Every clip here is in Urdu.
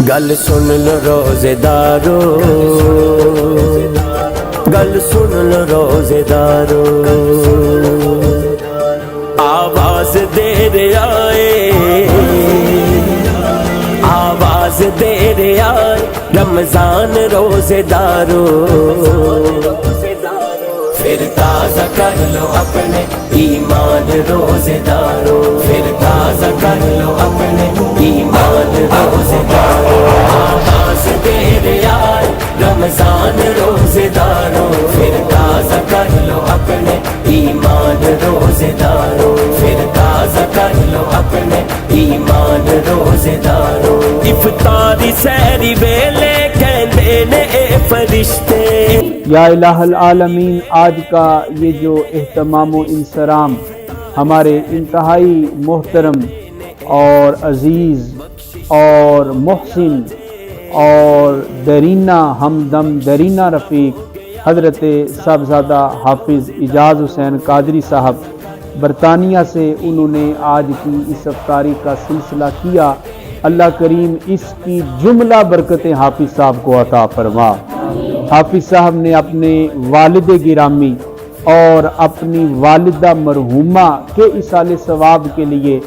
گل سن لو روزے دارو، گل سن لو روزے دارو، آواز دے رہے آئے، آواز دے رہے آئے رمضان روزے دارو، پھر تازہ کر لو اپنے ایمان روزے دارو، پھر تازہ کر لو اپنے ایمان روزے دارو، آواز دے رہے آئے رمضان روزے دارو، پھر تازہ کر لو اپنے ایمان روزے دارو، پھر تازہ کر لو اپنے ایمان روزے دارو، افطاری سحری ویلے کہندے نے اے فرشتے۔ یا الہ العالمین، آج کا یہ جو اہتمام و انصرام ہمارے انتہائی محترم اور عزیز اور محسن اور درینہ ہمدم درینہ رفیق حضرت صاحبزادہ حافظ اعجاز حسین قادری صاحب برطانیہ سے انہوں نے آج کی اس افطاری کا سلسلہ کیا، اللہ کریم اس کی جملہ برکتیں حافظ صاحب کو عطا فرما۔ حافظ صاحب نے اپنے والد گرامی اور اپنی والدہ مرحومہ کے ایصال ثواب کے لیے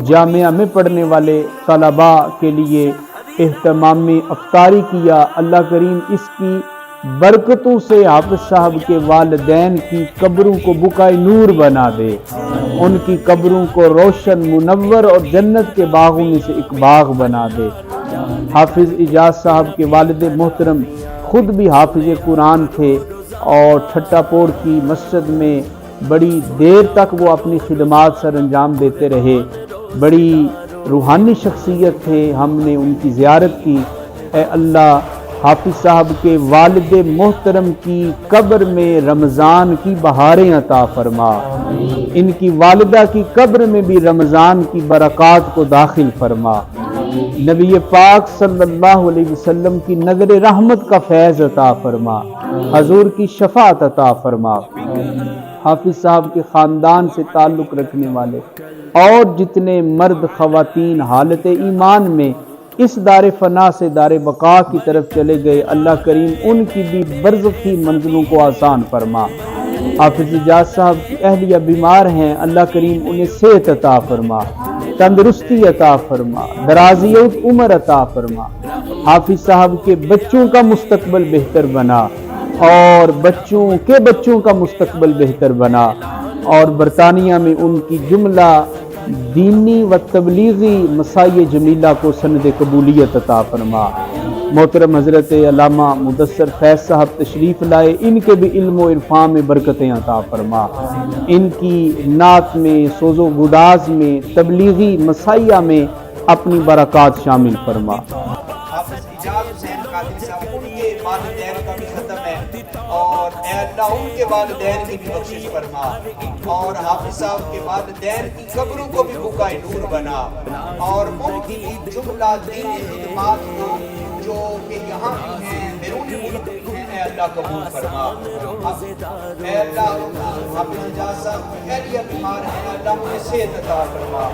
جامعہ میں پڑھنے والے طلباء کے لیے اہتمام افطاری کیا، اللہ کریم اس کی برکتوں سے حافظ صاحب کے والدین کی قبروں کو بقائے نور بنا دے، ان کی قبروں کو روشن منور اور جنت کے باغوں میں سے ایک باغ بنا دے۔ حافظ اعجاز صاحب کے والد محترم خود بھی حافظ قرآن تھے اور ٹھٹا پوڑ کی مسجد میں بڑی دیر تک وہ اپنی خدمات سر انجام دیتے رہے، بڑی روحانی شخصیت تھے، ہم نے ان کی زیارت کی۔ اے اللہ، حافظ صاحب کے والد محترم کی قبر میں رمضان کی بہاریں عطا فرما، ان کی والدہ کی قبر میں بھی رمضان کی برکات کو داخل فرما، نبی پاک صلی اللہ علیہ وسلم کی نظر رحمت کا فیض عطا فرما، حضور کی شفاعت عطا فرما۔ حافظ صاحب کے خاندان سے تعلق رکھنے والے اور جتنے مرد خواتین حالت ایمان میں اس دار فنا سے دار بقا کی طرف چلے گئے، اللہ کریم ان کی بھی برزخی منزلوں کو آسان فرما۔ حافظ اعجاز صاحب کی اہلیہ بیمار ہیں، اللہ کریم انہیں صحت عطا فرما، تندرستی عطا فرما، درازیت عمر عطا فرما۔ حافظ صاحب کے بچوں کا مستقبل بہتر بنا اور بچوں کے بچوں کا مستقبل بہتر بنا، اور برطانیہ میں ان کی جملہ دینی و تبلیغی مسائی جمیلہ کو سند قبولیت عطا فرما۔ محترم حضرت علامہ مدثر فیض صاحب تشریف لائے، ان کے بھی علم و عرفان میں برکتیں عطا فرما، ان کی نعت میں، سوز و گداز میں، تبلیغی مسائیہ میں اپنی برکات شامل فرما۔ حافظ اعجاز حسین قادری صاحب ان کے والدین کا بھی ختم ہے، اور اے اللہ ان کے والدین کی بھی بخشش فرما، اور حافظ صاحب کے والدین کی قبروں کو بھی بقائے نور بنا، اور ان کی جملہ دینی خدمات کو جو کہ یہاں بھی ہیں بیرون ملک بھی ہیں، اے اللہ قبول فرما۔ اے اللہ حافظ اعجاز صاحب کی اہلیہ بیمار ہیں، اللہ انہیں صحت عطا فرما۔